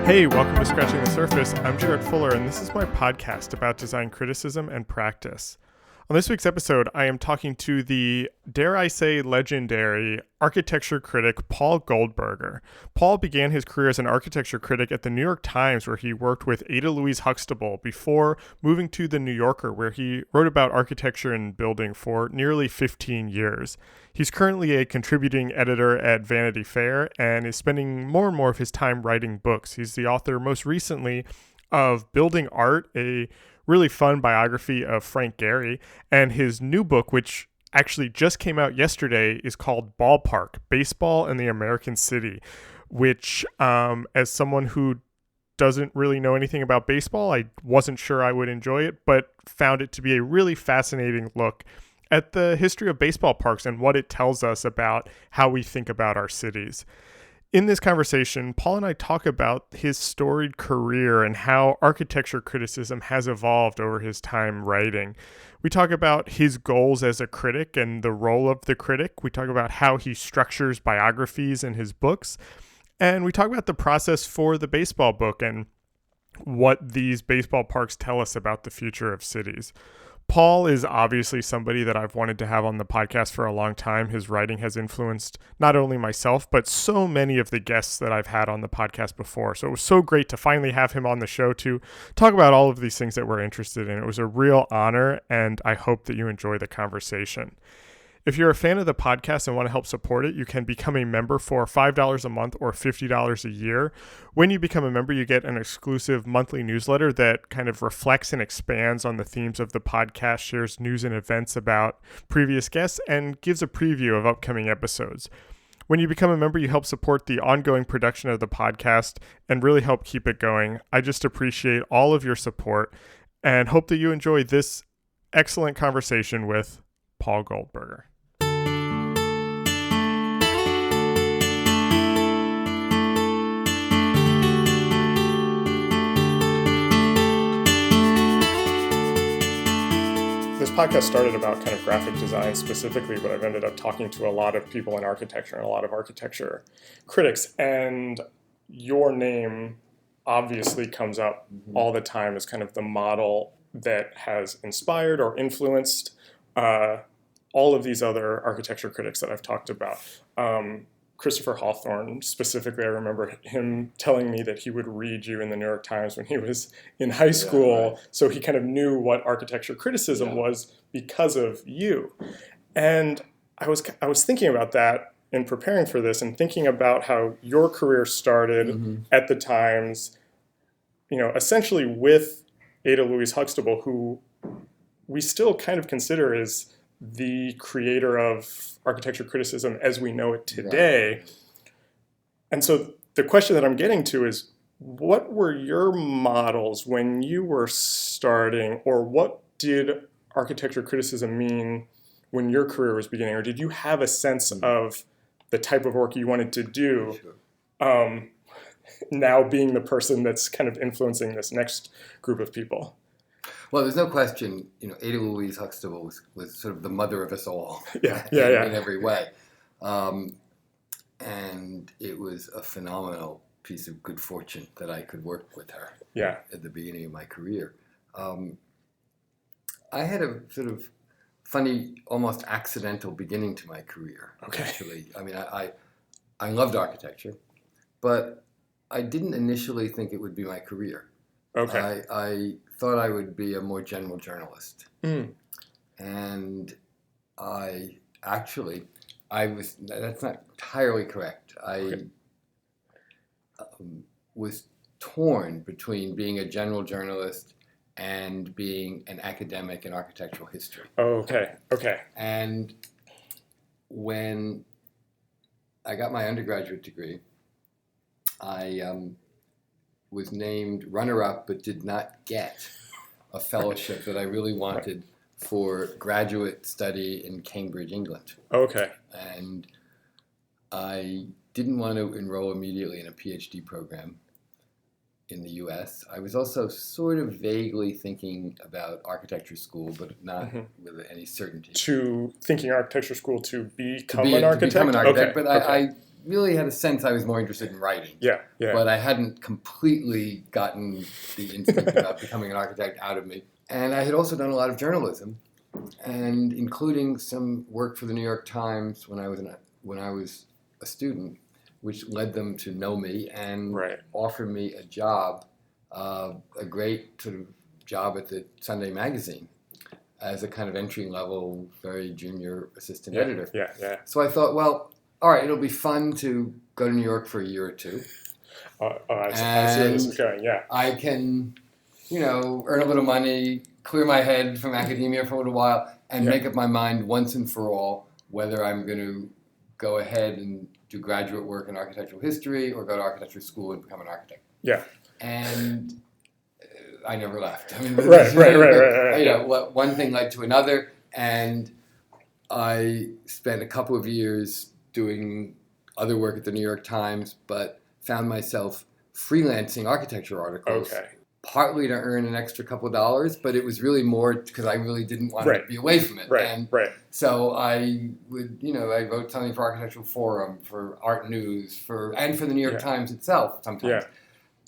Hey, welcome to Scratching the Surface. I'm Jarrett Fuller, and this is my podcast about design criticism and practice. On this week's episode, I am talking to the, dare I say, legendary architecture critic Paul Goldberger. Paul began his career as an architecture critic at the New York Times, where he worked with Ada Louise Huxtable before moving to the New Yorker, where he wrote about architecture and building for nearly 15 years. He's currently a contributing editor at Vanity Fair and is spending more and more of his time writing books. He's the author most recently of Building Art, a really fun biography of Frank Gehry, and his new book, which actually just came out yesterday, is called Ballpark, Baseball and the American City, which, as someone who doesn't really know anything about baseball, I wasn't sure I would enjoy it, but found it to be a really fascinating look at the history of baseball parks and what it tells us about how we think about our cities. In this conversation, Paul and I talk about his storied career and how architecture criticism has evolved over his time writing. We talk about his goals as a critic and the role of the critic. We talk about how he structures biographies in his books. And we talk about the process for the baseball book and what these baseball parks tell us about the future of cities. Paul is obviously somebody that I've wanted to have on the podcast for a long time. His writing has influenced not only myself, but so many of the guests that I've had on the podcast before. So it was so great to finally have him on the show to talk about all of these things that we're interested in. It was a real honor, and I hope that you enjoy the conversation. If you're a fan of the podcast and want to help support it, you can become a member for $5 a month or $50 a year. When you become a member, you get an exclusive monthly newsletter that kind of reflects and expands on the themes of the podcast, shares news and events about previous guests, and gives a preview of upcoming episodes. When you become a member, you help support the ongoing production of the podcast and really help keep it going. I just appreciate all of your support and hope that you enjoy this excellent conversation with Paul Goldberger. This podcast started about kind of graphic design specifically, but I've ended up talking to a lot of people in architecture and a lot of architecture critics, and your name obviously comes up all the time as kind of the model that has inspired or influenced all of these other architecture critics that I've talked about. Christopher Hawthorne, specifically, I remember him telling me that he would read you in the New York Times when he was in high school. Yeah, right. So he kind of knew what architecture criticism was because of you. And I was thinking about that in preparing for this and thinking about how your career started at the Times, essentially with Ada Louise Huxtable, who we still kind of consider as the creator of architecture criticism as we know it today. Right. And so the question that I'm getting to is, what were your models when you were starting, or what did architecture criticism mean when your career was beginning? Or did you have a sense of the type of work you wanted to do, now being the person that's kind of influencing this next group of people? Well, there's no question, Ada Louise Huxtable was sort of the mother of us all in every way. And it was a phenomenal piece of good fortune that I could work with her at the beginning of my career. I had a sort of funny, almost accidental beginning to my career, actually. I mean, I loved architecture, but I didn't initially think it would be my career. Okay. I thought I would be a more general journalist. And that's not entirely correct. I was torn between being a general journalist and being an academic in architectural history. Okay. And when I got my undergraduate degree, I was named runner-up but did not get a fellowship that I really wanted for graduate study in Cambridge, England. Okay. And I didn't want to enroll immediately in a PhD program in the U.S. I was also sort of vaguely thinking about architecture school, but not with any certainty. Thinking architecture school to become an architect? To become an architect, but I really had a sense I was more interested in writing. Yeah, yeah. But I hadn't completely gotten the instinct about becoming an architect out of me. And I had also done a lot of journalism, and including some work for the New York Times when I was a student, which led them to know me and offer me a job, a great sort of job at the Sunday magazine as a kind of entry-level, very junior assistant editor. Yeah, yeah. So I thought, well, all right, it'll be fun to go to New York for a year or two. I see where this is going, yeah. I can, earn a little money, clear my head from academia for a little while, and make up my mind once and for all whether I'm going to go ahead and do graduate work in architectural history or go to architecture school and become an architect. Yeah. And I never left. I mean, right. One thing led to another, and I spent a couple of years doing other work at the New York Times, but found myself freelancing architecture articles. Okay. Partly to earn an extra couple of dollars, but it was really more because I really didn't want to be away from it. Right. So I would, I wrote something for Architectural Forum, for Art News, and for the New York Times itself sometimes. Yeah.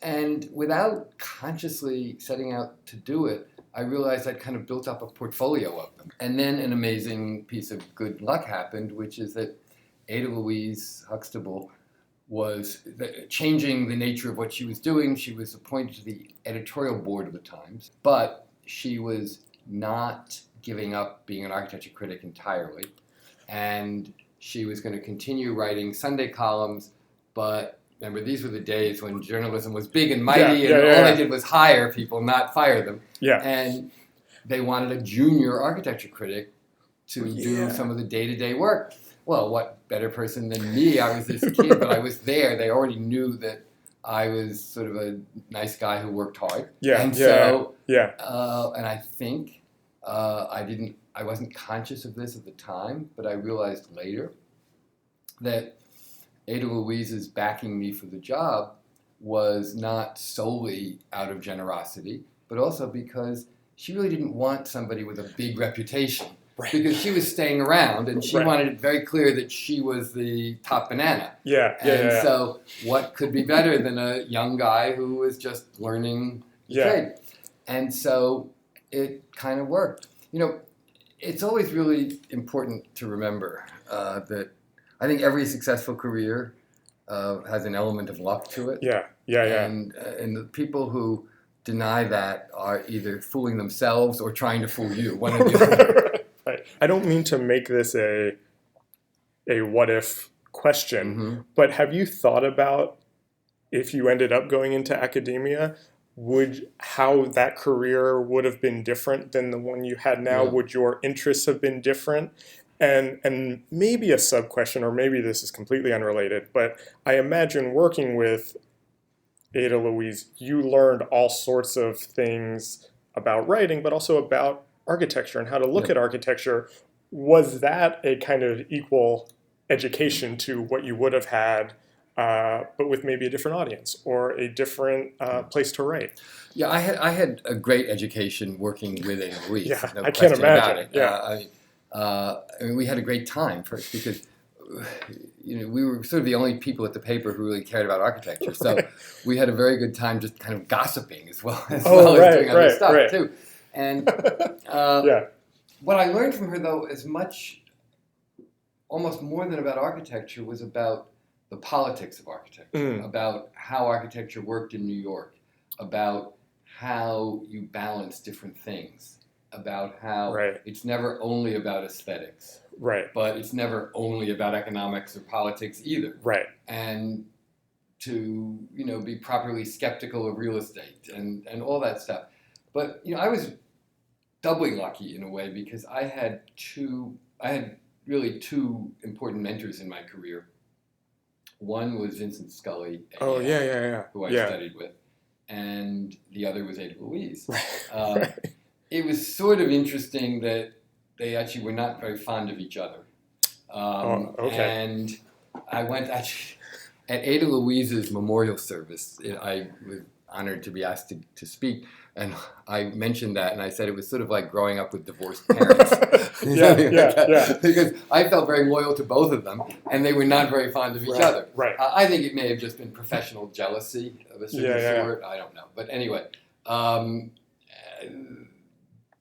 And without consciously setting out to do it, I realized I'd kind of built up a portfolio of them. And then an amazing piece of good luck happened, which is that Ada Louise Huxtable was changing the nature of what she was doing. She was appointed to the editorial board of the Times, but she was not giving up being an architecture critic entirely. And she was going to continue writing Sunday columns, but remember, these were the days when journalism was big and mighty, and all they did was hire people, not fire them. Yeah. And they wanted a junior architecture critic to do some of the day-to-day work. Well, what better person than me? I was this kid, but I was there. They already knew that I was sort of a nice guy who worked hard. And I think I wasn't conscious of this at the time, but I realized later that Ada Louise's backing me for the job was not solely out of generosity, but also because she really didn't want somebody with a big reputation. Right. Because she was staying around, and she wanted it very clear that she was the top banana. So what could be better than a young guy who was just learning the trade? And so it kind of worked. It's always really important to remember that I think every successful career has an element of luck to it. And the people who deny that are either fooling themselves or trying to fool you, one or the other. I don't mean to make this a what if question, but have you thought about if you ended up going into academia, how that career would have been different than the one you had now? Yeah. Would your interests have been different? And maybe a sub-question, or maybe this is completely unrelated, but I imagine working with Ada Louise, you learned all sorts of things about writing, but also about architecture and how to look at architecture. Was that a kind of equal education to what you would have had, but with maybe a different audience or a different place to write? Yeah, I had a great education working with Ada Louise. Yeah, no I can't imagine. I mean, we had a great time first because we were sort of the only people at the paper who really cared about architecture. So we had a very good time just kind of gossiping as well as doing other stuff too. And what I learned from her, though, almost more than about architecture, was about the politics of architecture, about how architecture worked in New York, about how you balance different things, about how it's never only about aesthetics, but it's never only about economics or politics either. And to be properly skeptical of real estate and all that stuff. But I was doubly lucky in a way because I had really two important mentors in my career. One was Vincent Scully, who I studied with, and the other was Ada Louise. It was sort of interesting that they actually were not very fond of each other. And I went at Ada Louise's memorial service. honored to be asked to speak. And I mentioned that, and I said it was sort of like growing up with divorced parents. Yeah. Because I felt very loyal to both of them, and they were not very fond of each other. Right. I think it may have just been professional jealousy of a certain sort. I don't know. But anyway,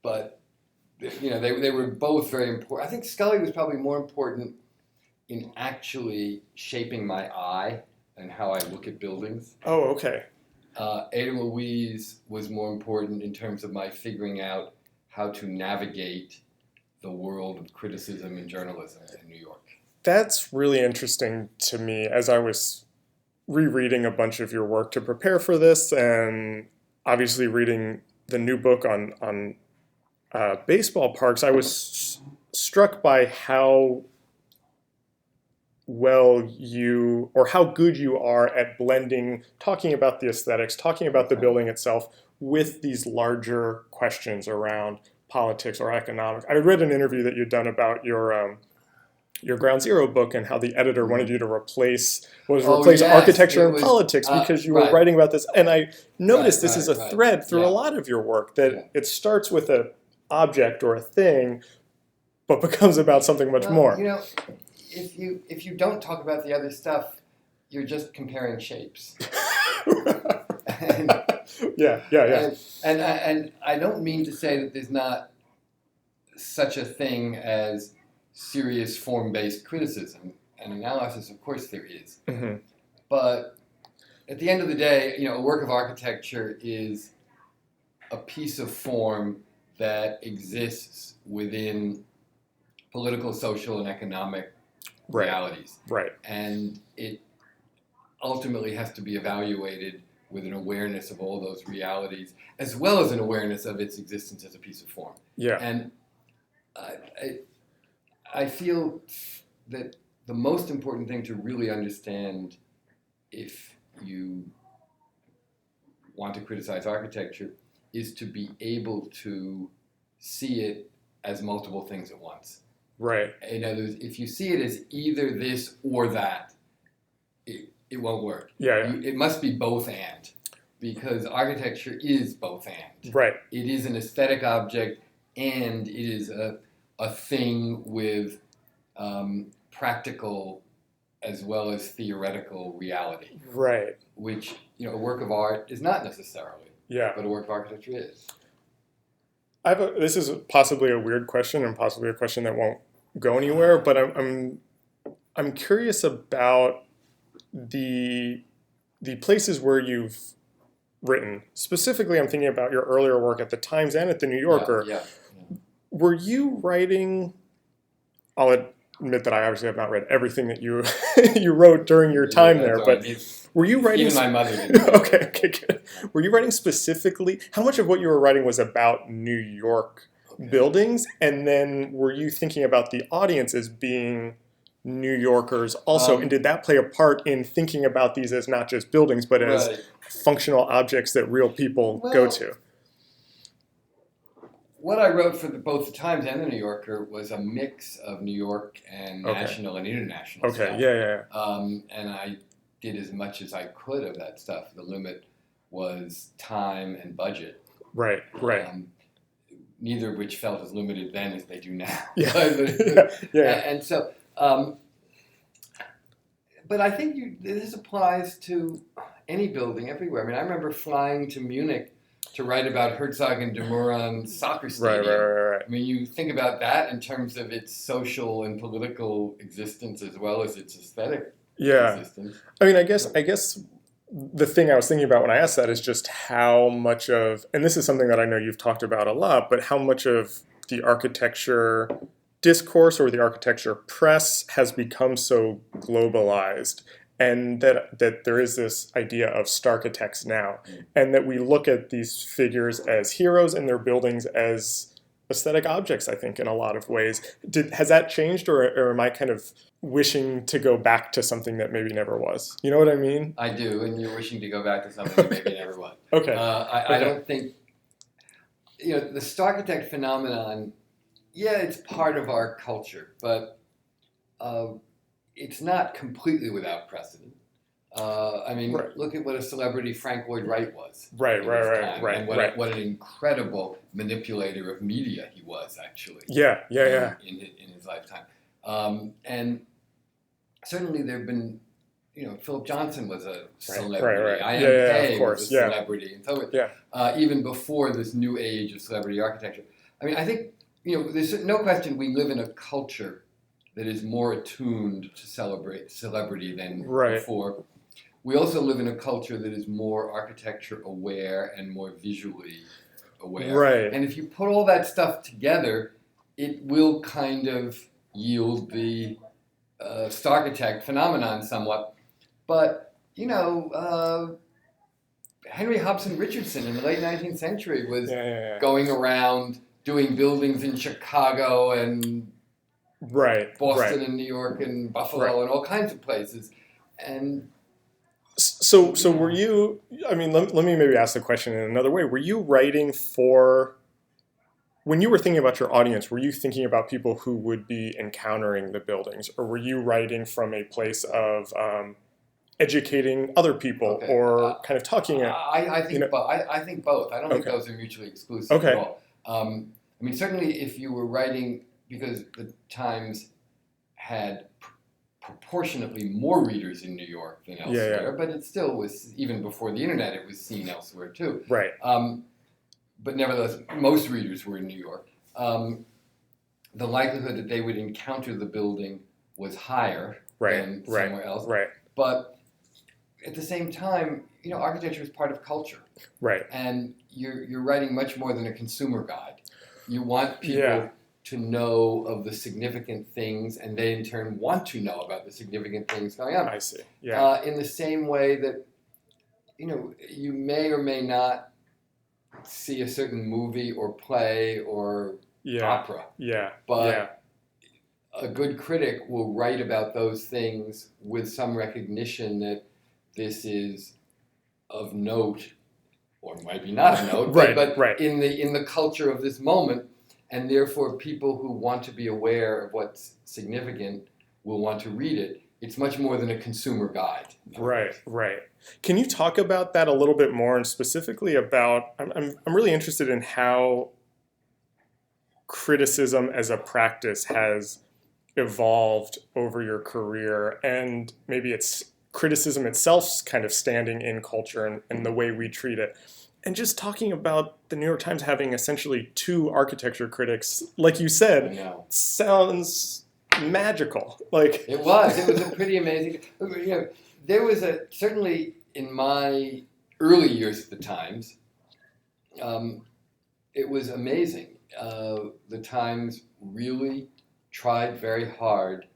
but they were both very important. I think Scully was probably more important in actually shaping my eye and how I look at buildings. Oh, okay. Ada Louise was more important in terms of my figuring out how to navigate the world of criticism and journalism in New York. That's really interesting to me as I was rereading a bunch of your work to prepare for this, and obviously reading the new book on baseball parks. I was struck by how well you, or how good you are at blending, talking about the aesthetics, talking about the building itself with these larger questions around politics or economics. I read an interview that you'd done about your Ground Zero book and how the editor wanted you to replace architecture and politics because you were writing about this. And I noticed this is a thread through a lot of your work, that it starts with an object or a thing, but becomes about something much more. If you don't talk about the other stuff, you're just comparing shapes. And I don't mean to say that there's not such a thing as serious form-based criticism and analysis. Of course there is. Mm-hmm. But at the end of the day, a work of architecture is a piece of form that exists within political, social, and economic realities. Right. And it ultimately has to be evaluated with an awareness of all those realities, as well as an awareness of its existence as a piece of form. Yeah. And I feel that the most important thing to really understand if you want to criticize architecture is to be able to see it as multiple things at once. Right. In other words, if you see it as either this or that, it won't work. Yeah. It must be both and, because architecture is both and. Right. It is an aesthetic object, and it is a thing with practical as well as theoretical reality. Right. Which, a work of art is not necessarily. Yeah. But a work of architecture is. This is possibly a weird question, and possibly a question that won't go anywhere, but I'm curious about the places where you've written. Specifically, I'm thinking about your earlier work at the Times and at the New Yorker. Yeah. Were you writing? I'll admit that I obviously have not read everything that you you wrote during your time there, but were you writing? Even my mother did. Okay, good. Were you writing specifically? How much of what you were writing was about New York buildings, and then were you thinking about the audience as being New Yorkers also, and did that play a part in thinking about these as not just buildings, but as functional objects that real people go to? What I wrote for both the Times and the New Yorker was a mix of New York and national and international stuff. Yeah. And I did as much as I could of that stuff. The limit was time and budget. Right. Neither of which felt as limited then as they do now. And so, but I think this applies to any building everywhere. I mean, I remember flying to Munich to write about Herzog and de Meuron's soccer stadium. Right. I mean, you think about that in terms of its social and political existence as well as its aesthetic existence. I mean, I guess the thing I was thinking about when I asked that is just how much of, and this is something that I know you've talked about a lot, but how much of the architecture discourse or the architecture press has become so globalized, and that there is this idea of starchitects now, and that we look at these figures as heroes and their buildings as aesthetic objects, I think, in a lot of ways. Has that changed, or am I kind of wishing to go back to something that maybe never was? You know what I mean? I do, and you're wishing to go back to something that maybe never was. Okay. I don't think, the starchitect phenomenon, it's part of our culture, but it's not completely without precedent. I mean, Right. look at what a celebrity Frank Lloyd Wright was. Right, in right, his right, time, right, and right. what an incredible manipulator of media he was, actually. Yeah, yeah. In his lifetime. And certainly there have been, Philip Johnson was a celebrity. Right. I.M. Yeah, of Pei course. was a Yeah. celebrity. And so Yeah. even before this new age of celebrity architecture. I mean, I think, there's no question we live in a culture that is more attuned to celebrate celebrity than Right. before. We also live in a culture that is more architecture aware and more visually aware. Right. And if you put all that stuff together, it will kind of yield the Starchitect phenomenon somewhat. But, Henry Hobson Richardson in the late 19th century was going around doing buildings in Chicago and Boston and New York and Buffalo and all kinds of places. And so were you, I mean, let me maybe ask the question in another way. Were you writing when you were thinking about your audience, were you thinking about people who would be encountering the buildings, or were you writing from a place of educating other people or kind of talking? I think both. I think both. I don't think those are mutually exclusive at all. I mean, certainly if you were writing, because the Times had proportionately more readers in New York than elsewhere, but it still was, even before the internet, it was seen elsewhere too. Right. But nevertheless, most readers were in New York. The likelihood that they would encounter the building was higher than somewhere else. Right. But at the same time, architecture is part of culture. Right. And you're writing much more than a consumer guide. You want people to know of the significant things, and they in turn want to know about the significant things going on. I see. Yeah. In the same way that, you may or may not see a certain movie or play or opera. Yeah. But a good critic will write about those things with some recognition that this is of note, or might be not of note, but in the culture of this moment, and therefore people who want to be aware of what's significant will want to read it. It's much more than a consumer guide. Right. Can you talk about that a little bit more, and specifically about, I'm really interested in how criticism as a practice has evolved over your career, and maybe it's criticism itself kind of standing in culture and the way we treat it. And just talking about the New York Times having essentially 2 architecture critics, like you said, sounds magical. It was a pretty amazing. There was certainly in my early years at the Times, it was amazing. The Times really tried very hard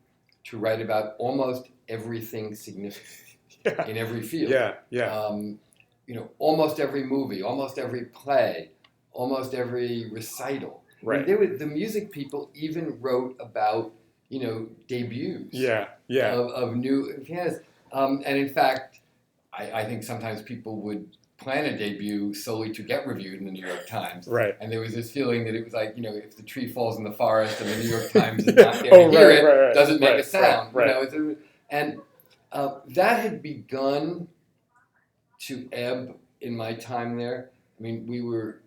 to write about almost everything significant in every field. Almost every movie, almost every play, almost every recital. Right. I mean, the music people even wrote about, debuts. Of new pianists. And in fact, I think sometimes people would plan a debut solely to get reviewed in the New York Times. Right. And there was this feeling that it was like, if the tree falls in the forest and the New York Times is not there to hear it, doesn't make a sound. And that had begun to ebb in my time there. I mean, we were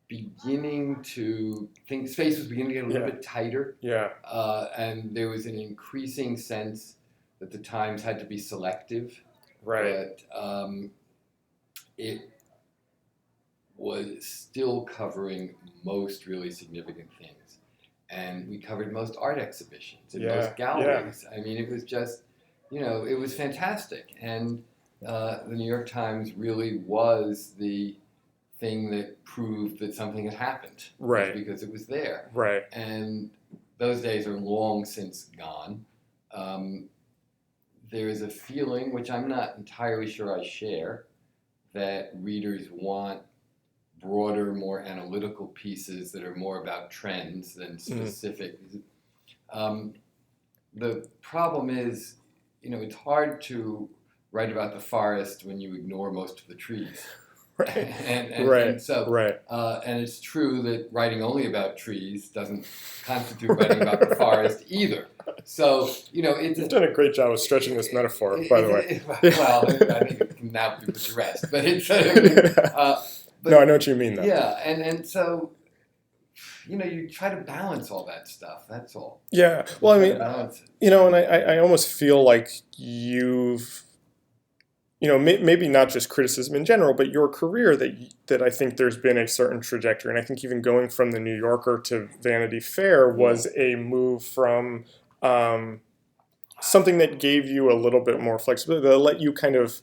beginning to think space was beginning to get a little bit tighter. And there was an increasing sense that the Times had to be selective. But it was still covering most really significant things. And we covered most art exhibitions and most galleries. I mean, it was just, it was fantastic. And the New York Times really was the thing that proved that something had happened. Because it was there. And those days are long since gone. There is a feeling, which I'm not entirely sure I share, that readers want broader, more analytical pieces that are more about trends than specific. The problem is, it's hard to write about the forest when you ignore most of the trees. And it's true that writing only about trees doesn't constitute writing about the forest either. So, you know, it's You've done a great job of stretching this metaphor, by the way. Well, I think it can now be addressed, but it's. But, no, I know what you mean, though. Yeah, and so, you know, you try to balance all that stuff. That's all. Yeah. Well, I mean, balance it. you know, and I almost feel like you've, you know, maybe not just criticism in general, but your career that I think there's been a certain trajectory. And I think even going from the New Yorker to Vanity Fair was a move from something that gave you a little bit more flexibility, that let you kind of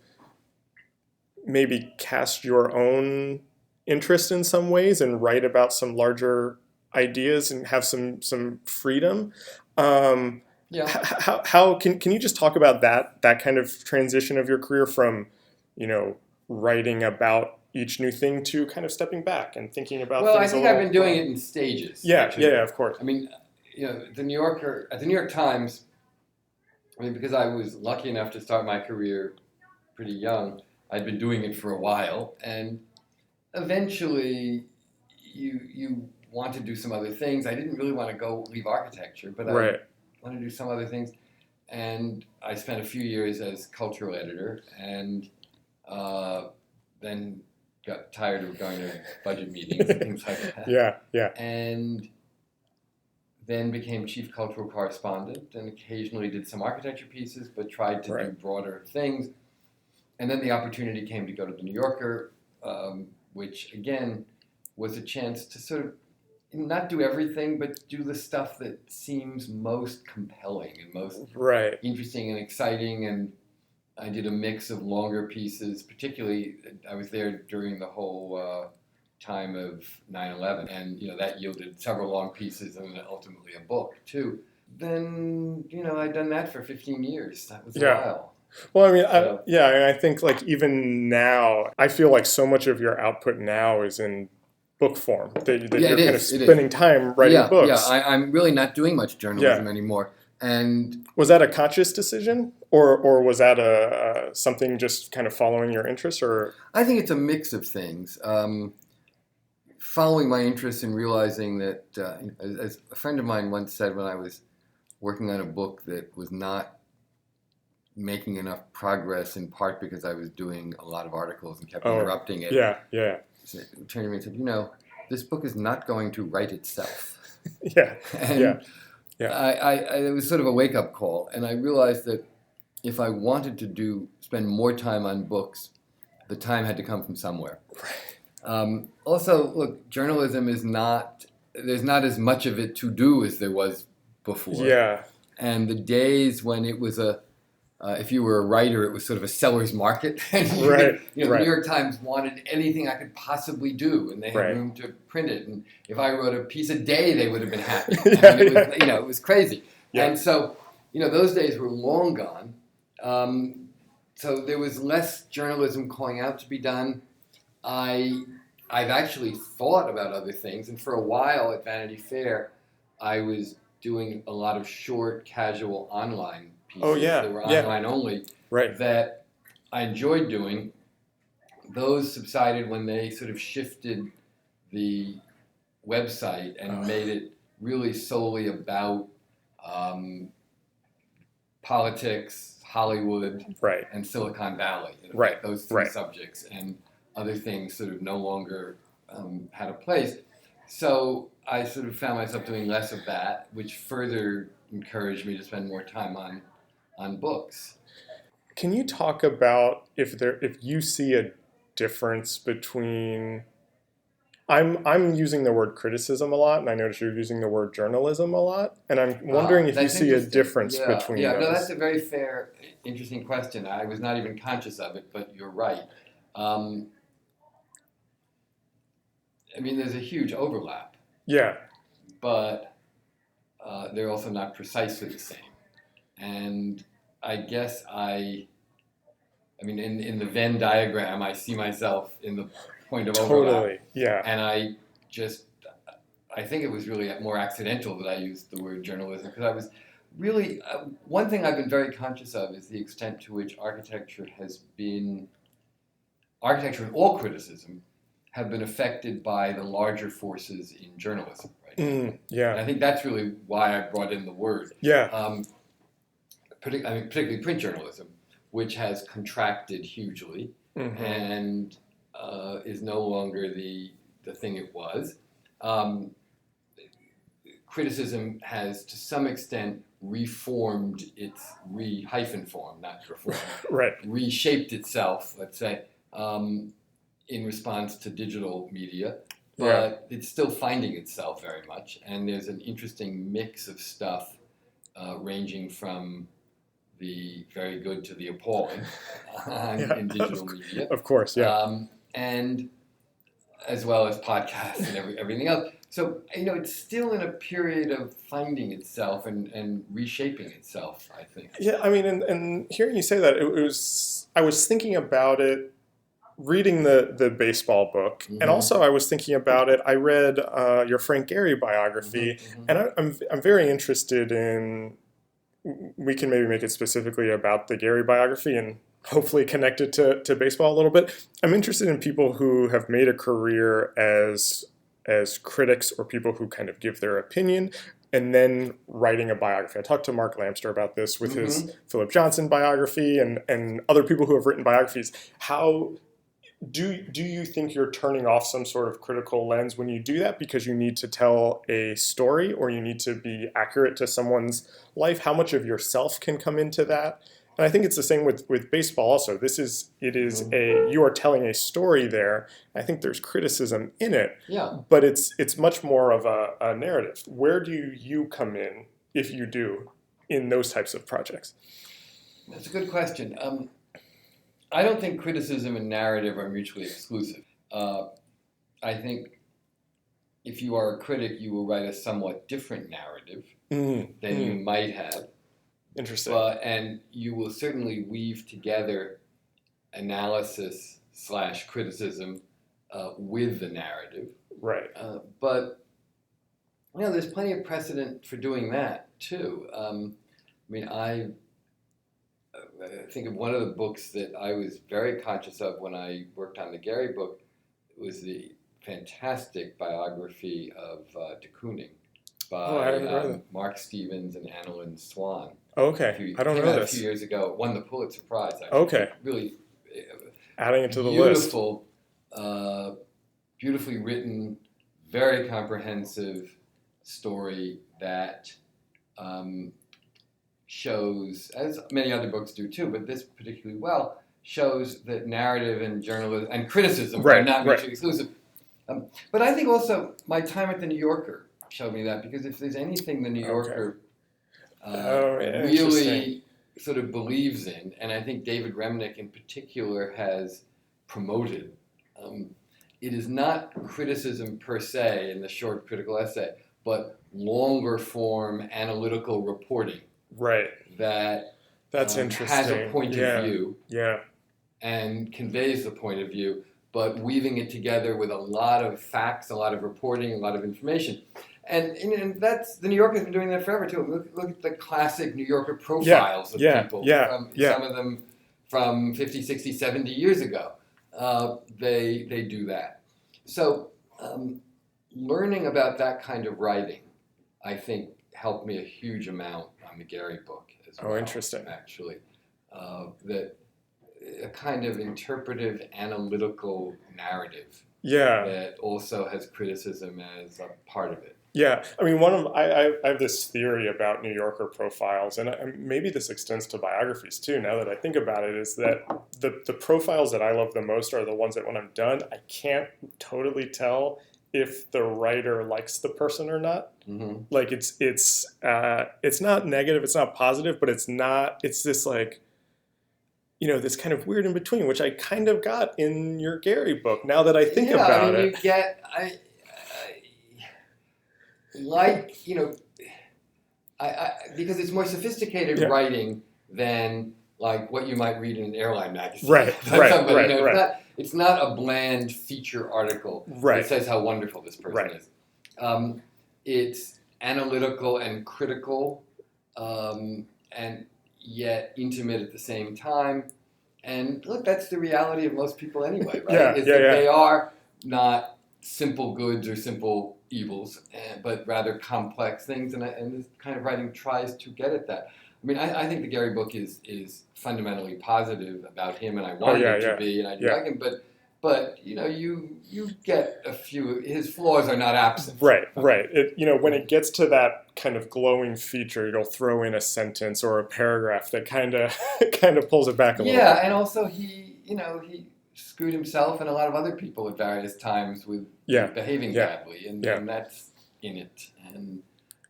maybe cast your own interest in some ways and write about some larger ideas and have some freedom. How can you just talk about that kind of transition of your career from, you know, writing about each new thing to kind of stepping back and thinking about things? Well, I think I've been doing it in stages. Yeah, of course. I mean, you know, at the New York Times, I mean, because I was lucky enough to start my career pretty young, I'd been doing it for a while, and eventually you want to do some other things. I didn't really want to leave architecture, but I want to do some other things. And I spent a few years as cultural editor, and then got tired of going to budget meetings and things like that. Yeah. And then became chief cultural correspondent, and occasionally did some architecture pieces, but tried to do broader things. And then the opportunity came to go to the New Yorker, which again was a chance to sort of not do everything, but do the stuff that seems most compelling and most interesting and exciting. And I did a mix of longer pieces, particularly I was there during the whole time of 9/11, and you know that yielded several long pieces and ultimately a book too. Then, you know, I'd done that for 15 years. That was a while. Well, I mean, I think like even now, I feel like so much of your output now is in book form. That you're kind of spending time writing books. Yeah, I'm really not doing much journalism anymore. And was that a conscious decision, or was that something just kind of following your interests? Or I think it's a mix of things. Following my interests and realizing that, as a friend of mine once said when I was working on a book that was not making enough progress, in part because I was doing a lot of articles and kept interrupting it. He turned to me and said, you know, this book is not going to write itself. It was sort of a wake-up call, and I realized that if I wanted to spend more time on books, the time had to come from somewhere. Also, look, journalism there's not as much of it to do as there was before. And the days when it was if you were a writer, it was sort of a seller's market. And the New York Times wanted anything I could possibly do, and they had room to print it. And if I wrote a piece a day, they would have been happy. It was crazy. And so, you know, those days were long gone. So there was less journalism calling out to be done. I've actually thought about other things, and for a while at Vanity Fair, I was doing a lot of short, casual online pieces that were online only that I enjoyed doing. Those subsided when they sort of shifted the website and made it really solely about politics, Hollywood, and Silicon Valley. Those three subjects, and other things sort of no longer had a place. So I sort of found myself doing less of that, which further encouraged me to spend more time on books. Can you talk about if you see a difference between? I'm using the word criticism a lot, and I notice you're using the word journalism a lot, and I'm wondering if you see a difference between those. No, that's a very fair, interesting question. I was not even conscious of it, but you're right. I mean, there's a huge overlap. But they're also not precisely the same. And I guess I mean, in the Venn diagram, I see myself in the point of overlap. And I think it was really more accidental that I used the word journalism, because I was really, one thing I've been very conscious of is the extent to which architecture and all criticism have been affected by the larger forces in journalism. And I think that's really why I brought in the word. particularly print journalism, which has contracted hugely and is no longer the thing it was. Criticism has, to some extent, reformed reshaped itself, let's say, in response to digital media, but it's still finding itself very much. And there's an interesting mix of stuff ranging from the very good to the appalling in digital media. Of course, and as well as podcasts and everything else. So, it's still in a period of finding itself and reshaping itself, I think. Yeah, I mean, and hearing you say that, I was thinking about it reading the baseball book, and also I was thinking about it. I read your Frank Gehry biography, and I'm very interested in. We can maybe make it specifically about the Gehry biography and hopefully connect it to baseball a little bit. I'm interested in people who have made a career as critics or people who kind of give their opinion and then writing a biography. I talked to Mark Lamster about this with his Philip Johnson biography and other people who have written biographies. How do you think you're turning off some sort of critical lens when you do that because you need to tell a story or you need to be accurate to someone's life? How much of yourself can come into that? And I think it's the same with baseball also. You are telling a story there. I think there's criticism in it, but it's much more of a narrative. Where do you come in, if you do, in those types of projects? That's a good question. I don't think criticism and narrative are mutually exclusive. I think if you are a critic, you will write a somewhat different narrative than you might have. Interesting. And you will certainly weave together analysis / criticism with the narrative. Right. But there's plenty of precedent for doing that too. I think of one of the books that I was very conscious of when I worked on the Gehry book. It was the fantastic biography of de Kooning by Mark Stevens and Annalyn Swan. Oh, okay. I don't know this. A few years ago. It won the Pulitzer Prize, actually. Okay. Really adding it to the list. Beautifully written, very comprehensive story that shows, as many other books do too, but this particularly well, shows that narrative and journalism and criticism are not mutually exclusive. But I think also my time at the New Yorker showed me that, because if there's anything the New Yorker really sort of believes in, and I think David Remnick in particular has promoted, it is not criticism per se in the short critical essay, but longer form analytical reporting. Right. That's interesting. Has a point of view. Yeah. And conveys the point of view, but weaving it together with a lot of facts, a lot of reporting, a lot of information. And that's, the New Yorker has been doing that forever too. Look at the classic New Yorker profiles of people. Some of them from 50, 60, 70 years ago. They do that. So learning about that kind of writing, I think, helped me a huge amount on the Gehry book as well. Oh, interesting. Actually. That a kind of interpretive, analytical narrative that also has criticism as a part of it. Yeah, I mean, I have this theory about New Yorker profiles, and maybe this extends to biographies too, now that I think about it, is that the profiles that I love the most are the ones that when I'm done, I can't totally tell if the writer likes the person or not. Mm-hmm. Like it's not negative, it's not positive, but it's this like, this kind of weird in between, which I kind of got in your Gehry book. Now that I think about it, because it's more sophisticated writing than like what you might read in an airline magazine. Right. It's not a bland feature article that says how wonderful this person is. It's analytical and critical, and yet intimate at the same time. And look, that's the reality of most people anyway, right? They are not simple goods or simple evils, but rather complex things, and this kind of writing tries to get at that. I mean, I think the Gehry book is fundamentally positive about him, and I wanted it to be, and I do like him. But you get a few. His flaws are not absent. Right. When it gets to that kind of glowing feature, you'll throw in a sentence or a paragraph that kind of pulls it back a little bit. Yeah, and also he screwed himself and a lot of other people at various times with behaving badly, and that's in it, and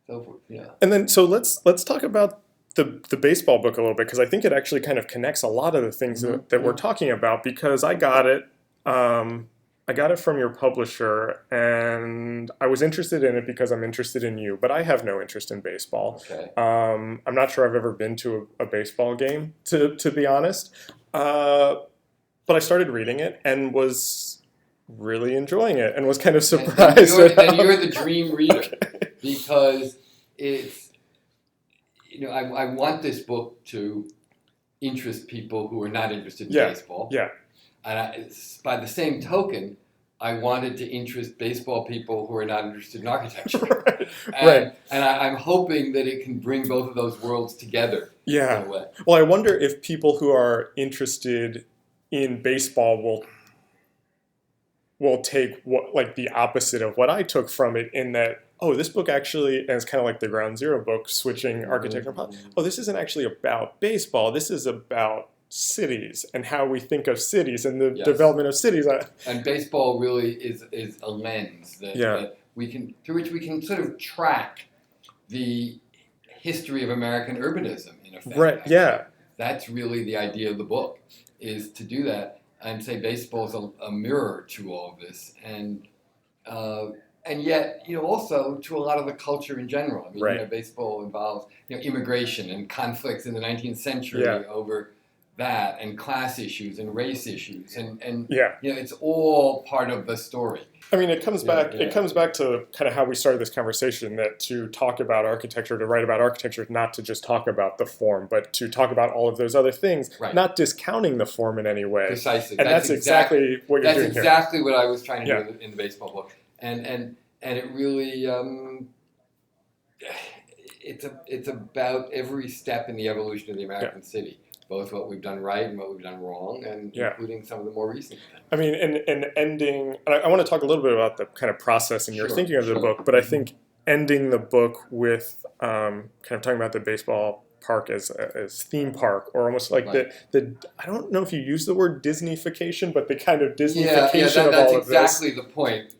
so forth. Yeah. And then so let's talk about the baseball book a little bit, because I think it actually kind of connects a lot of the things that we're talking about, because I got it. I got it from your publisher, and I was interested in it because I'm interested in you, but I have no interest in baseball. Okay. I'm not sure I've ever been to a baseball game, to be honest. But I started reading it and was really enjoying it, and was kind of surprised. And you're the dream reader, because it's, I want this book to interest people who are not interested in baseball. Yeah. And by the same token, I wanted to interest baseball people who are not interested in architecture. Right. And I'm hoping that it can bring both of those worlds together. Yeah. In a way. Well, I wonder if people who are interested in baseball will take the opposite of what I took from it, in that, this book actually, and it's kind of like the Ground Zero book, switching architecture and politics. This isn't actually about baseball. This is about cities and how we think of cities and the development of cities. And baseball really is a lens that we can, through which we can sort of track the history of American urbanism, in effect. Right. Yeah. That's really the idea of the book, is to do that and say baseball is a mirror to all of this, and yet, also to a lot of the culture in general. I mean, baseball involves, immigration and conflicts in the 19th century over that, and class issues and race issues, and it's all part of the story. I mean, it comes back. It comes back to kind of how we started this conversation, that to talk about architecture, to write about architecture, not to just talk about the form, but to talk about all of those other things, not discounting the form in any way. Precisely, and that's exactly what you're doing here. That's exactly what I was trying to do in the baseball book, and it really it's about every step in the evolution of the American city. Both what we've done right and what we've done wrong, and including some of the more recent things. I mean, and ending, I want to talk a little bit about the kind of process and your thinking of the book, but I think ending the book with kind of talking about the baseball park as theme park, or almost like the I don't know if you use the word Disneyfication, but the kind of Disneyfication of all of this. That's exactly the point.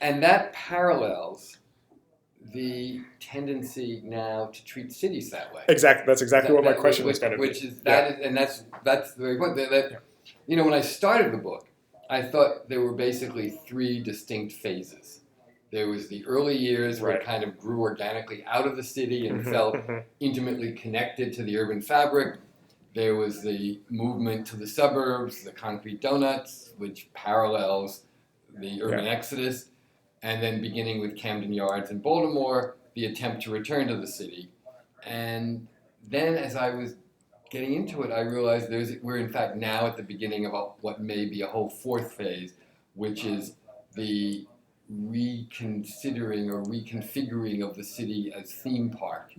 And that parallels the tendency now to treat cities that way. Exactly. That's exactly what my question was going to be. Which is that's the very point. When I started the book, I thought there were basically three distinct phases. There was the early years where it kind of grew organically out of the city and felt intimately connected to the urban fabric. There was the movement to the suburbs, the concrete donuts, which parallels the urban exodus. And then beginning with Camden Yards in Baltimore, the attempt to return to the city. And then as I was getting into it, I realized we're in fact now at the beginning of what may be a whole fourth phase, which is the reconsidering or reconfiguring of the city as theme park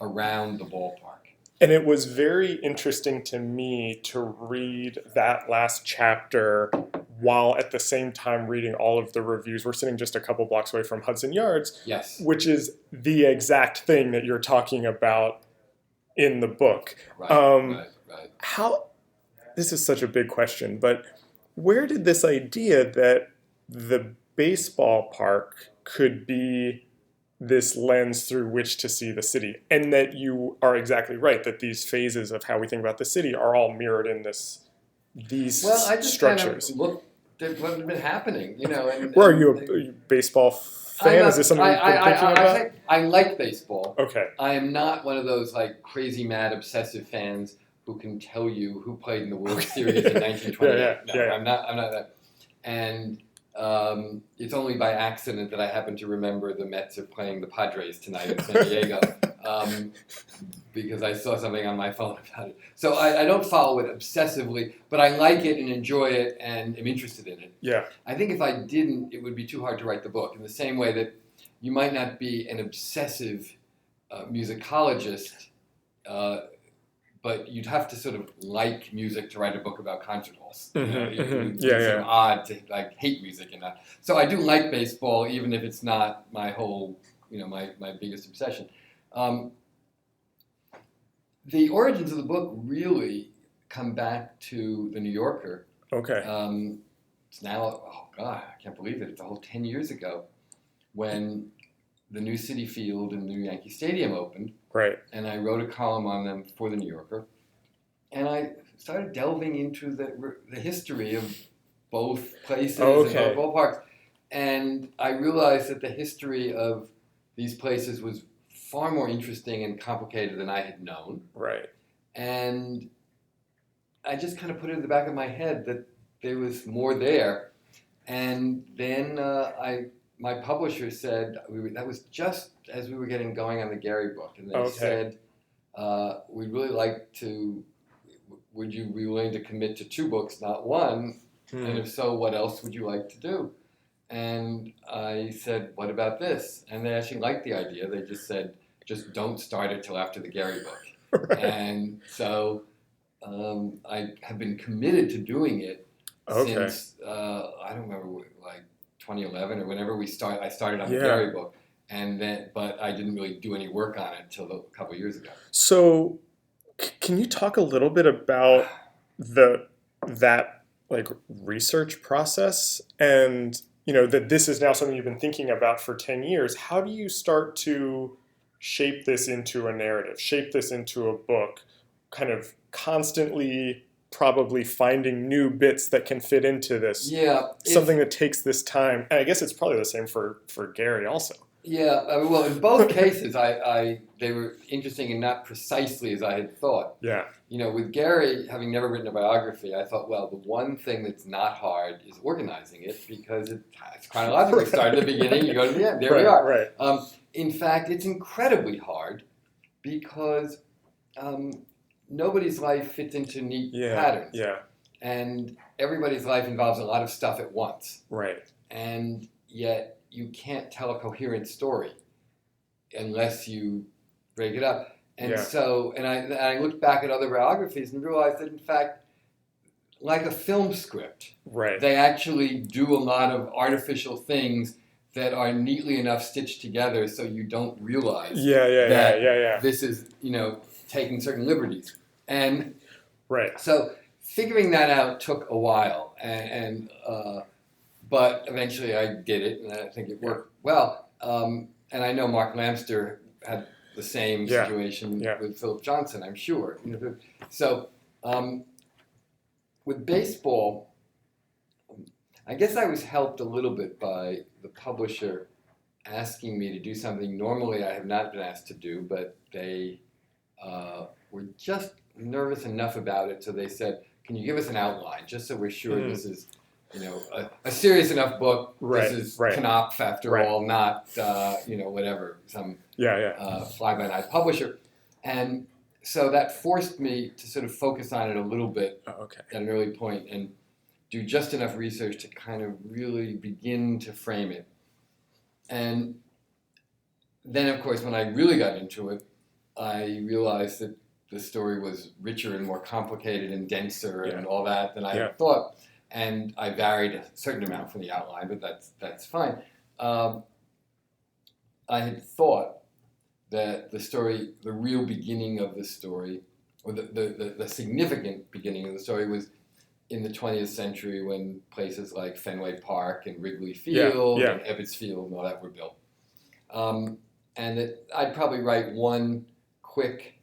around the ballpark. And it was very interesting to me to read that last chapter while at the same time reading all of the reviews. We're sitting just a couple blocks away from Hudson Yards, which is the exact thing that you're talking about in the book. Right. How? This is such a big question, but where did this idea that the baseball park could be this lens through which to see the city, and that you are exactly right, that these phases of how we think about the city are all mirrored in these I just structures. Kind of looked at what had been happening, And, are you a baseball fan? Is this something you've been thinking about? I like baseball. Okay. I am not one of those crazy, mad, obsessive fans who can tell you who played in the World Series in 1928. I'm not that. And it's only by accident that I happen to remember the Mets are playing the Padres tonight in San Diego, because I saw something on my phone about it. So I don't follow it obsessively, but I like it and enjoy it and am interested in it. Yeah. I think if I didn't, it would be too hard to write the book, in the same way that you might not be an obsessive musicologist, but you'd have to sort of like music to write a book about concert halls. It would seem odd to like hate music and that. So I do like baseball, even if it's not my whole, my biggest obsession. The origins of the book really come back to the New Yorker. Okay. It's now, oh God, I can't believe it. It's a whole 10 years ago when the new Citi Field and the new Yankee Stadium opened. Right. And I wrote a column on them for the New Yorker. And I started delving into the history of both places and both ballparks. And I realized that the history of these places was far more interesting and complicated than I had known. Right. And I just kind of put it in the back of my head that there was more there. And then my publisher said, that was just as we were getting going on the Gehry book. And they said, we'd really like to, would you be willing to commit to 2 books, not 1? And if so, what else would you like to do? And I said, what about this? And they actually liked the idea. They just said, just don't start it till after the Gehry book. Right. And so I have been committed to doing it since, I don't remember, like 2011 or whenever I started on the Gehry book. And then, but I didn't really do any work on it until a couple of years ago. So can you talk a little bit about that like research process and, that this is now something you've been thinking about for 10 years. How do you start to shape this into a narrative, shape this into a book, kind of constantly probably finding new bits that can fit into this? Yeah. Something that takes this time. And I guess it's probably the same for Gehry also. Yeah, well, in both cases, they were interesting and not precisely as I had thought. Yeah. With Gehry, having never written a biography, I thought, well, the one thing that's not hard is organizing it because it's chronological. You start at the beginning, you go to the end. There we are. Right. In fact, it's incredibly hard because nobody's life fits into neat patterns. Yeah. And everybody's life involves a lot of stuff at once. Right. And yet you can't tell a coherent story unless you break it up. And so, and I looked back at other biographies and realized that in fact, like a film script, they actually do a lot of artificial things that are neatly enough stitched together so you don't realize that this is, taking certain liberties. And so figuring that out took a while, but eventually I did it, and I think it worked well. And I know Mark Lamster had the same situation with Philip Johnson, I'm sure. So with baseball, I guess I was helped a little bit by the publisher asking me to do something normally I have not been asked to do, but they were just nervous enough about it, so they said, can you give us an outline, just so we're sure this is a serious enough book. This is Knopf, after all, not, whatever, some fly-by-night publisher. And so that forced me to sort of focus on it a little bit at an early point and do just enough research to kind of really begin to frame it. And then, of course, when I really got into it, I realized that the story was richer and more complicated and denser and all that than I had thought. And I varied a certain amount from the outline, but that's fine. I had thought that the story, the real beginning of the story, or the significant beginning of the story was in the 20th century when places like Fenway Park and Wrigley Field and Ebbets Field and all that were built. And that I'd probably write one quick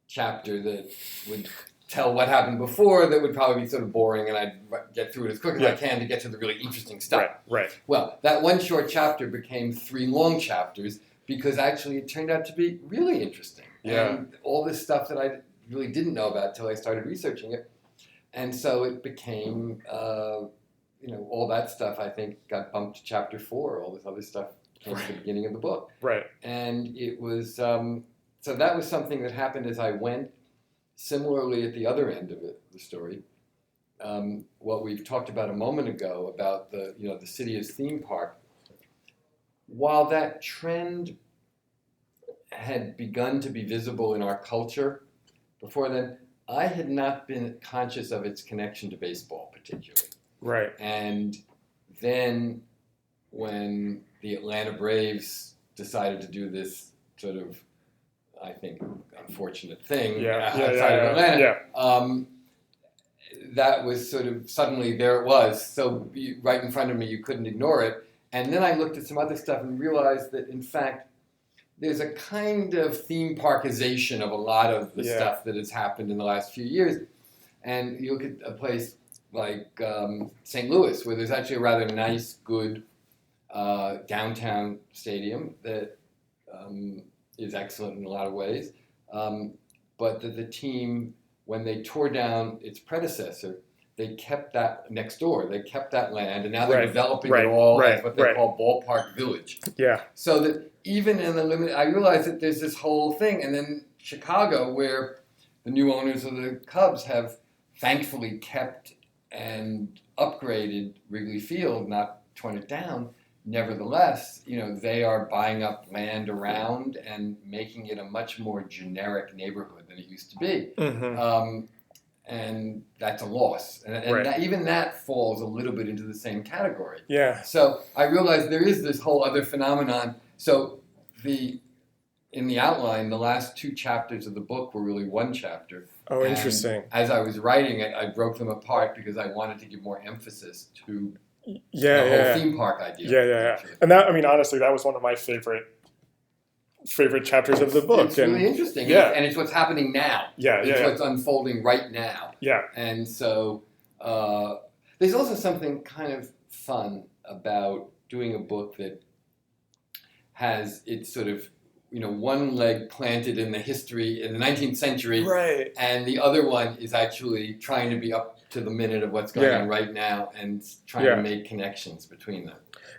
chapter that would tell what happened before that would probably be sort of boring, and I'd get through it as quick as I can to get to the really interesting stuff. Right. Well, that one short chapter became 3 long chapters because actually it turned out to be really interesting. Yeah. And all this stuff that I really didn't know about until I started researching it. And so it became, all that stuff I think got bumped to chapter 4. All this other stuff came at the beginning of the book. Right. And it was, so that was something that happened as I went. Similarly, at the other end of it, the story, what we've talked about a moment ago about the city as theme park, while that trend had begun to be visible in our culture before then. I had not been conscious of its connection to baseball particularly. Right. And then when the Atlanta Braves decided to do this sort of, I think, unfortunate thing outside of Atlanta, that was sort of suddenly there it was. So right in front of me, you couldn't ignore it. And then I looked at some other stuff and realized that, in fact, there's a kind of theme parkization of a lot of the stuff that has happened in the last few years. And you look at a place like St. Louis, where there's actually a rather nice, good downtown stadium that is excellent in a lot of ways. But that the team, when they tore down its predecessor, they kept that next door. They kept that land, and now they're developing it all as what they call Ballpark Village. Yeah. So that even in the limit, I realized that there's this whole thing. And then Chicago, where the new owners of the Cubs have thankfully kept and upgraded Wrigley Field, not torn it down. Nevertheless, they are buying up land around and making it a much more generic neighborhood than it used to be. Mm-hmm. And that's a loss. And even that falls a little bit into the same category. Yeah. So I realized there is this whole other phenomenon. So in the outline, the last 2 chapters of the book were really one chapter. Oh, interesting. And as I was writing it, I broke them apart because I wanted to give more emphasis to the whole theme park idea. Yeah. And that, honestly, that was one of my favorite chapters of the book. It's really interesting. Yeah. And it's what's happening now. It's what's unfolding right now. Yeah. And so there's also something kind of fun about doing a book that has its sort of, one leg planted in the history in the 19th century. Right. And the other one is actually trying to be up to the minute of what's going on right now and trying to make connections between them.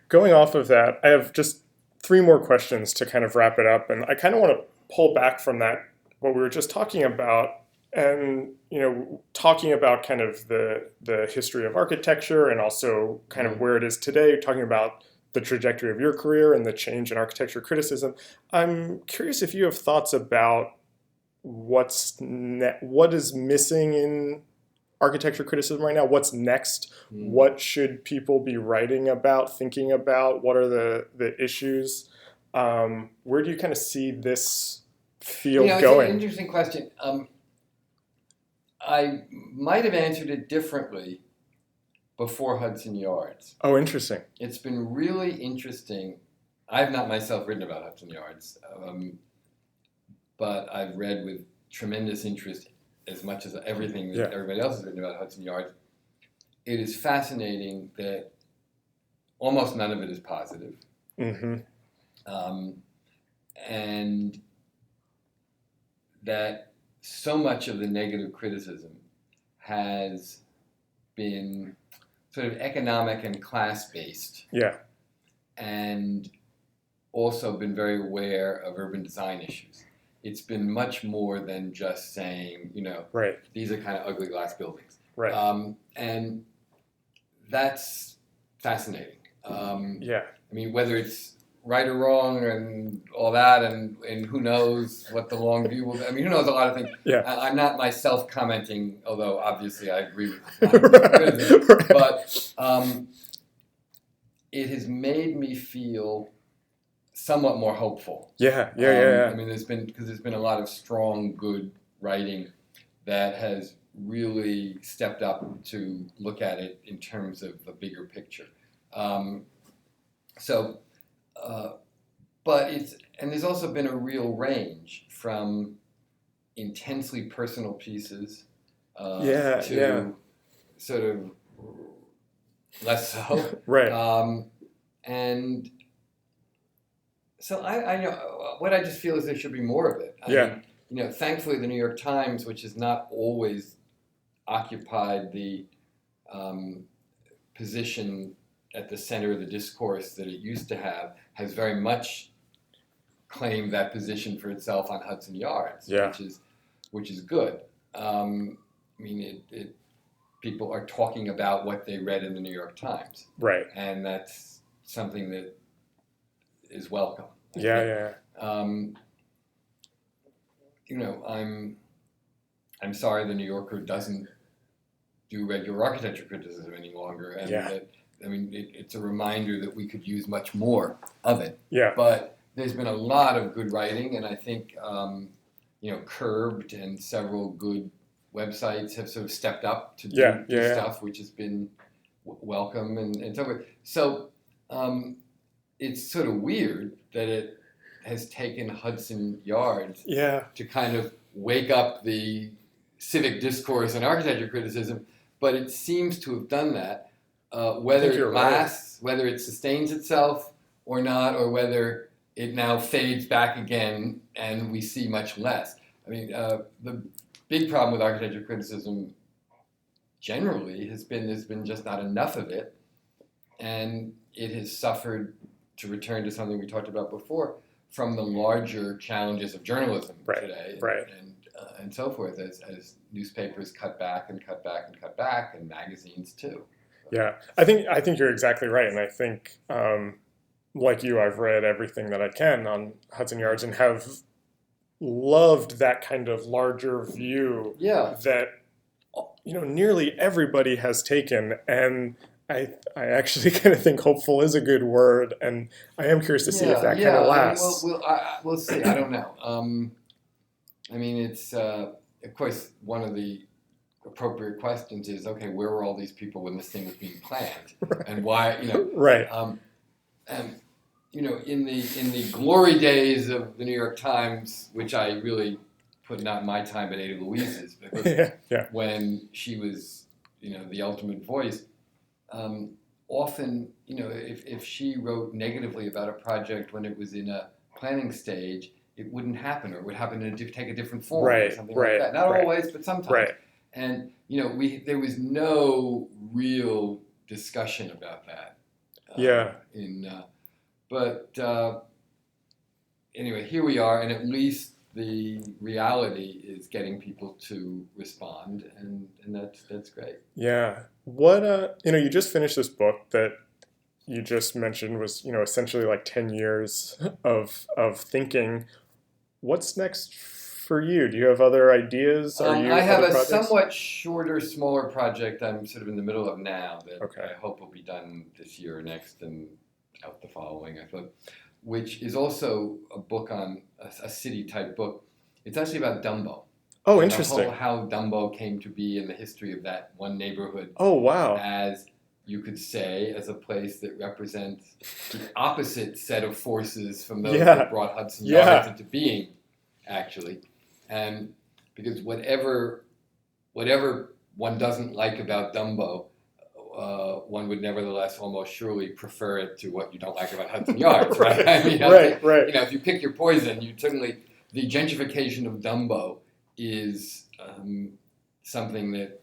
Going off of that, I have just 3 more questions to kind of wrap it up. And I kind of want to pull back from that, what we were just talking about, and, talking about kind of the history of architecture and also kind of where it is today, talking about the trajectory of your career and the change in architecture criticism. I'm curious if you have thoughts about what is missing in architecture criticism right now. What's next? What should people be writing about, thinking about? What are the issues? Where do you kind of see this field going? It's an interesting question. I might have answered it differently before Hudson Yards. Oh, interesting. It's been really interesting. I've not myself written about Hudson Yards, but I've read with tremendous interest as much as everything that everybody else has written about Hudson Yards. It is fascinating that almost none of it is positive. Mm-hmm. And that so much of the negative criticism has been sort of economic and class-based. Yeah. And also been very aware of urban design issues. It's been much more than just saying, these are kind of ugly glass buildings. Right. And that's fascinating. Whether it's right or wrong and all that, and who knows what the long view will be. Who knows a lot of things. Yeah. I'm not myself commenting, although obviously I agree with it. But it has made me feel somewhat more hopeful. Yeah. There's been a lot of strong, good writing that has really stepped up to look at it in terms of the bigger picture. And there's also been a real range from intensely personal pieces to sort of less so. Right. And so I know what I just feel is there should be more of it. Thankfully the New York Times, which has not always occupied the position at the center of the discourse that it used to have, has very much claimed that position for itself on Hudson Yards, which is good. People are talking about what they read in the New York Times, right? And that's something that is welcome. I'm sorry the New Yorker doesn't do regular architecture criticism any longer, and it's a reminder that we could use much more of it. Yeah. But there's been a lot of good writing, and I think Curbed and several good websites have sort of stepped up to do stuff, which has been welcome and so forth. So it's sort of weird that it has taken Hudson Yards to kind of wake up the civic discourse and architecture criticism, but it seems to have done that. Whether it lasts, whether it sustains itself or not, or whether it now fades back again and we see much less. I mean, the big problem with architecture criticism generally has been there's been just not enough of it, and it has suffered, to return to something we talked about before, from the larger challenges of journalism today, and so forth, as newspapers cut back and cut back and cut back, and magazines too. Yeah, I think you're exactly right, and I think, like you, I've read everything that I can on Hudson Yards and have loved that kind of larger view that nearly everybody has taken, and I actually kind of think hopeful is a good word, and I am curious to see if that kind of lasts. We'll see. I don't know. It's of course one of the appropriate questions is, okay, where were all these people when this thing was being planned, and why? In the glory days of the New York Times, which I really put not my time but Ada Louise's, because when she was the ultimate voice. Often, if she wrote negatively about a project when it was in a planning stage, it wouldn't happen, or it would happen and take a different form, or something like that. Not always, but sometimes. Right. And there was no real discussion about that. Anyway, here we are, and at least the reality is getting people to respond, and that's great. Yeah. What you just finished this book that you just mentioned was essentially like 10 years of thinking. What's next for you? Do you have other ideas? I have a somewhat shorter, smaller project I'm sort of in the middle of now that I hope will be done this year or next and out the following, I thought, which is also a book on a city type book. It's actually about Dumbo. Oh, interesting. How Dumbo came to be in the history of that one neighborhood. Oh, wow. As you could say, as a place that represents the opposite set of forces from those that brought Hudson Yards into being, actually. And because whatever one doesn't like about Dumbo, one would nevertheless almost surely prefer it to what you don't like about Hudson Yards, right? I mean, right. If you pick your poison, you certainly, the gentrification of Dumbo is something that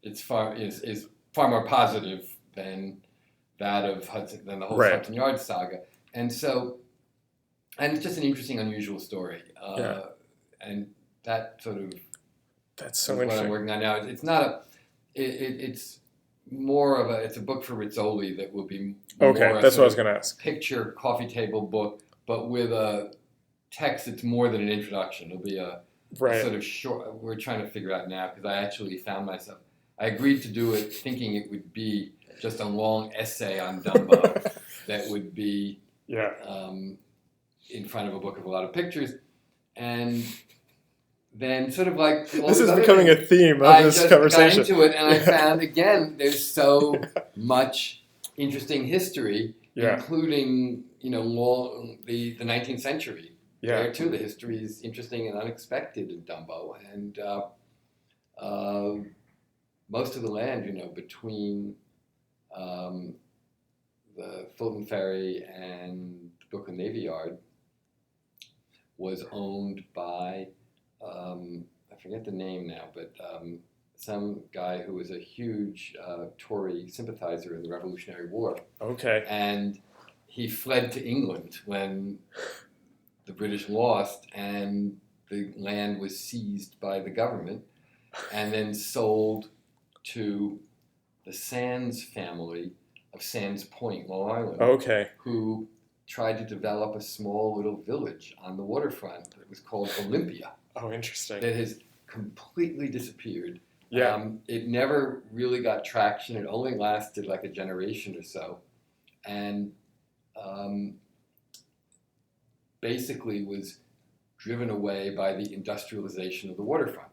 is far more positive than that of Hudson, than the whole Hudson Yards saga, and it's just an interesting, unusual story, and that sort of that's so interesting. What I'm working on now. It's not it's more of it's a book for Rizzoli that will be that's what I was going to ask. Picture coffee table book, but with a text that's more than an introduction. It'll be a sort of short. We're trying to figure out now, because I actually found myself. I agreed to do it thinking it would be just a long essay on Dumbo that would be in front of a book of a lot of pictures, and then sort of like this is becoming a theme of this conversation. I got into it, and I found again there's so much interesting history, including the 19th century. There too, the history is interesting and unexpected in Dumbo, and most of the land, between the Fulton Ferry and the Brooklyn Navy Yard was owned by I forget the name now, but some guy who was a huge Tory sympathizer in the Revolutionary War. Okay. And he fled to England when the British lost, and the land was seized by the government and then sold to the Sands family of Sands Point, Long Island. Okay. Who tried to develop a small little village on the waterfront that was called Olympia. Oh, interesting. that has completely disappeared. Yeah. It never really got traction. It only lasted like a generation or so, and basically was driven away by the industrialization of the waterfront.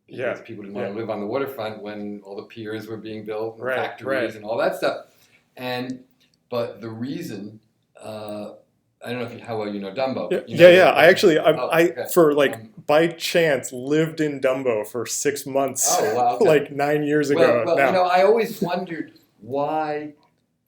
Because people didn't want to live on the waterfront when all the piers were being built and factories and all that stuff. But the reason, I don't know how well you know Dumbo. Yeah. I actually, by chance lived in Dumbo for 6 months. Oh, wow. Okay. Like 9 years ago. Well, I always wondered why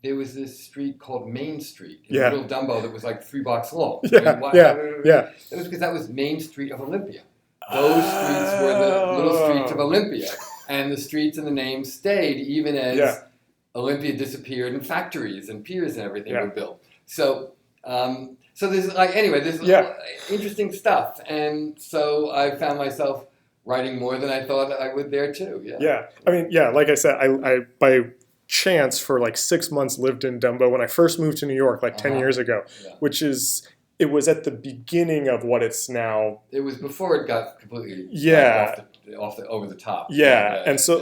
there was this street called Main Street in Little Dumbo that was like 3 blocks long. Yeah. It was because that was Main Street of Olympia. Those streets were the little streets of Olympia, and the streets and the names stayed even as Olympia disappeared and factories and piers and everything were built. So there's interesting stuff, and so I found myself writing more than I thought I would there too. Yeah. I mean, like I said, I by chance for like 6 months lived in Dumbo when I first moved to New York, like 10 years ago, which is. It was at the beginning of what it's now. It was before it got completely over the top. And so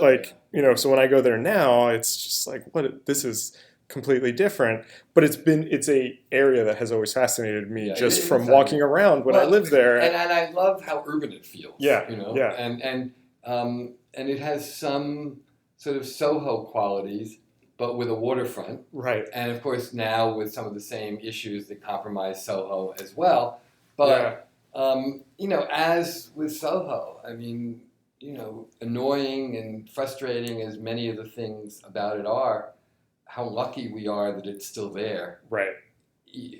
so when I go there now, it's just like, this is completely different. But it's a area that has always fascinated me just from walking around when I lived there. And I love how urban it feels. And it has some sort of Soho qualities, but with a waterfront. Right. And of course now with some of the same issues that compromise Soho as well. But, as with Soho, I mean, annoying and frustrating as many of the things about it are, how lucky we are that it's still there. Right.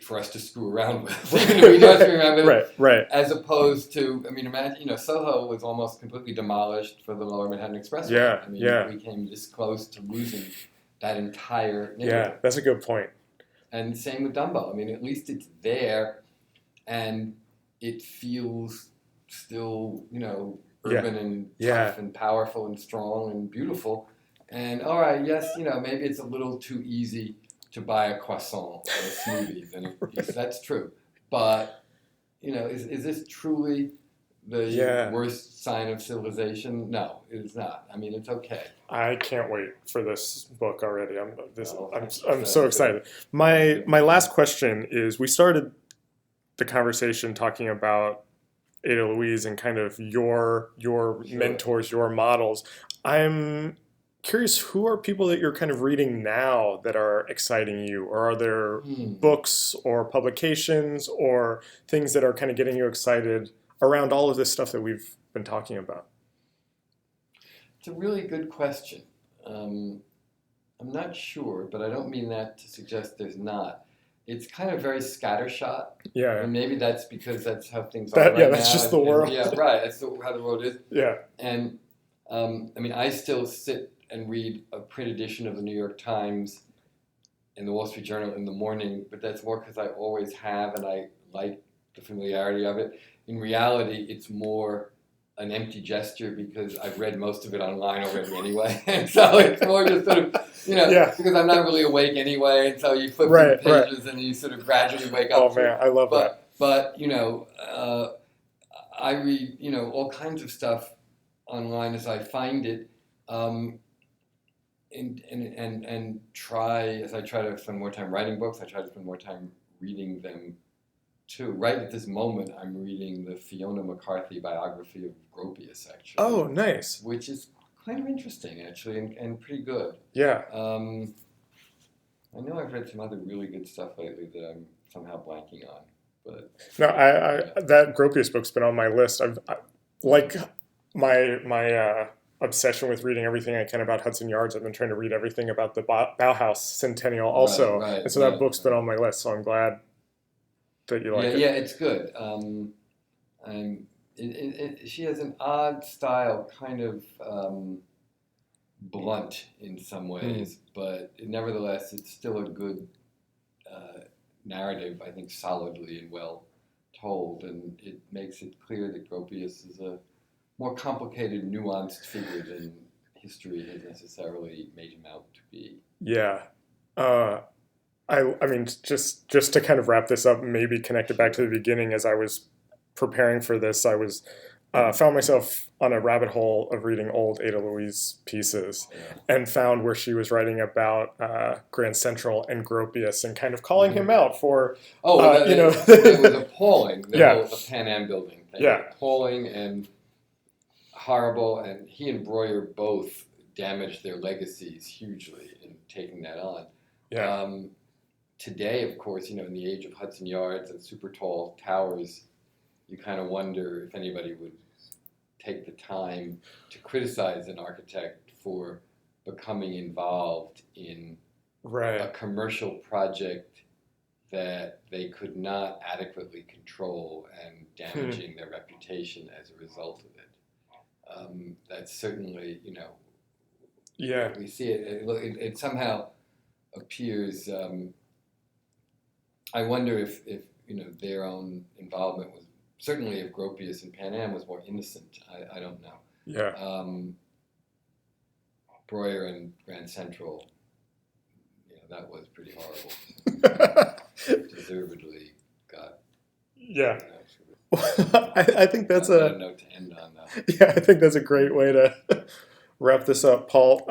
For us to screw around with. We don't screw around with it. Right. As opposed to, imagine, Soho was almost completely demolished for the Lower Manhattan Expressway. We came this close to losing that entire neighborhood. Yeah, that's a good point. And same with Dumbo. At least it's there, and it feels still, urban and tough and powerful and strong and beautiful. And all right, yes, maybe it's a little too easy to buy a croissant or a smoothie. That's true. But, is this truly the worst sign of civilization? No, it is not. It's okay. I can't wait for this book already. I'm so excited. My last question is, we started the conversation talking about Ada Louise and kind of your mentors, your models. I'm curious, who are people that you're kind of reading now that are exciting you? Or are there books or publications or things that are kind of getting you excited around all of this stuff that we've been talking about? It's a really good question. I'm not sure, but I don't mean that to suggest there's not. It's kind of very scattershot. Yeah. And maybe that's because that's how things are right now. That's just the world. That's how the world is. Yeah. And, I still sit and read a print edition of the New York Times and the Wall Street Journal in the morning, but that's more because I always have, and I like the familiarity of it. In reality, it's more an empty gesture because I've read most of it online already anyway. And so it's more just sort of, because I'm not really awake anyway. And so you flip through the pages and you sort of gradually wake up. Oh, man, I love that. But, I read, all kinds of stuff online as I find it. And as I try to spend more time writing books, I try to spend more time reading them too. Right at this moment, I'm reading the Fiona McCarthy biography of Gropius, actually. Oh, nice. Which is kind of interesting, actually, and pretty good. Yeah. I know I've read some other really good stuff lately that I'm somehow blanking on. But no, that Gropius book's been on my list. Like my obsession with reading everything I can about Hudson Yards. I've been trying to read everything about the Bauhaus Centennial also. And so that book's been on my list, so I'm glad that you like it. Yeah, it's good. She has an odd style, kind of blunt in some ways, but nevertheless, it's still a good narrative, I think, solidly and well told, and it makes it clear that Gropius is a more complicated, nuanced figure than history has necessarily made him out to be. Yeah. I mean, just to kind of wrap this up and maybe connect it back to the beginning, as I was preparing for this, I was found myself on a rabbit hole of reading old Ada Louise pieces, and found where she was writing about Grand Central and Gropius and kind of calling him out for, it was appalling. The Pan Am building thing. Yeah. Appalling and horrible, and he and Breuer both damaged their legacies hugely in taking that on. Yeah. Today, of course, in the age of Hudson Yards and super tall towers, you kind of wonder if anybody would take the time to criticize an architect for becoming involved in a commercial project that they could not adequately control and damaging their reputation as a result of it. That's certainly, we see it. It somehow appears. I wonder if their own involvement was, certainly if Gropius and Pan Am was more innocent. I don't know. Yeah. Breuer and Grand Central, that was pretty horrible. Deservedly got. Yeah. I think that's a note to end on that. Yeah, I think that's a great way to wrap this up, Paul.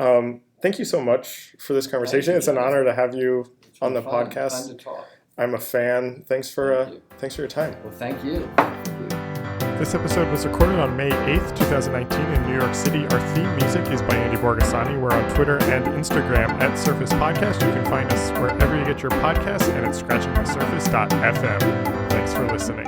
Thank you so much for this conversation. It's an honor to have you on the podcast. Fun to talk. I'm a fan. Thanks for your time. Well, thank you. This episode was recorded on May 8th, 2019 in New York City. Our theme music is by Andy Borgasani. We're on Twitter and Instagram at Surface Podcast. You can find us wherever you get your podcasts and at scratchingthesurface.fm. Thanks for listening.